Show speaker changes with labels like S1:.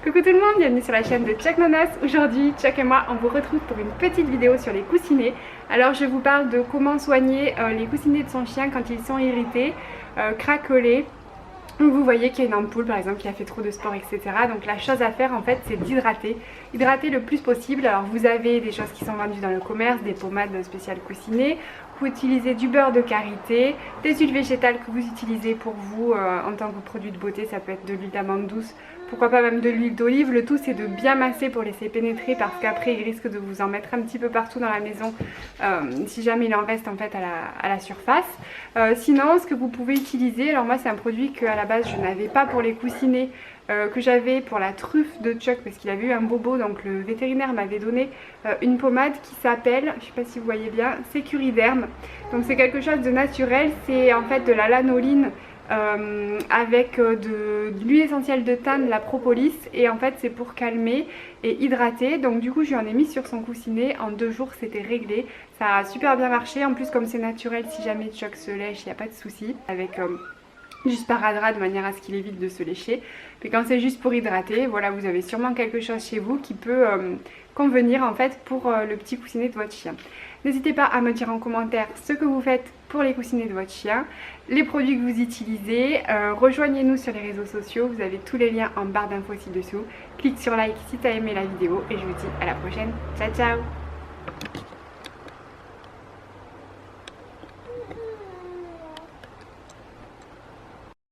S1: Coucou tout le monde, bienvenue sur la chaîne de Chuck Nanas. Aujourd'hui, Chuck et moi, on vous retrouve pour une petite vidéo sur les coussinets. Alors je vous parle de comment soigner les coussinets de son chien quand ils sont irrités, craquelés. Vous voyez qu'il y a une ampoule par exemple qui a fait trop de sport, etc. Donc la chose à faire en fait, c'est d'hydrater. Hydrater le plus possible. Alors vous avez des choses qui sont vendues dans le commerce, des pommades spéciales coussinées. Vous utilisez du beurre de karité, des huiles végétales que vous utilisez pour vous en tant que produit de beauté. Ça peut être de l'huile d'amande douce, pourquoi pas même de l'huile d'olive. Le tout c'est de bien masser pour laisser pénétrer, parce qu'après il risque de vous en mettre un petit peu partout dans la maison si jamais il en reste en fait à la surface. Sinon ce que vous pouvez utiliser, alors moi c'est un produit que à la base je n'avais pas pour les coussinets, que j'avais pour la truffe de Chuck parce qu'il avait eu un bobo, donc le vétérinaire m'avait donné une pommade qui s'appelle, je sais pas si vous voyez bien, Securiderm. Donc c'est quelque chose de naturel, c'est en fait de la lanoline avec de l'huile essentielle de thym, de la propolis, et en fait c'est pour calmer et hydrater. Donc du coup je lui en ai mis sur son coussinet, en 2 jours c'était réglé, ça a super bien marché. En plus comme c'est naturel, si jamais Chuck se lèche, il n'y a pas de souci, avec du sparadrap de manière à ce qu'il évite de se lécher. Mais quand c'est juste pour hydrater, voilà, vous avez sûrement quelque chose chez vous qui peut convenir en fait pour le petit coussinet de votre chien. N'hésitez pas à me dire en commentaire ce que vous faites pour les coussinets de votre chien, les produits que vous utilisez. Rejoignez-nous sur les réseaux sociaux, vous avez tous les liens en barre d'infos ci-dessous. Clique sur like si tu as aimé la vidéo et je vous dis à la prochaine. Ciao ciao.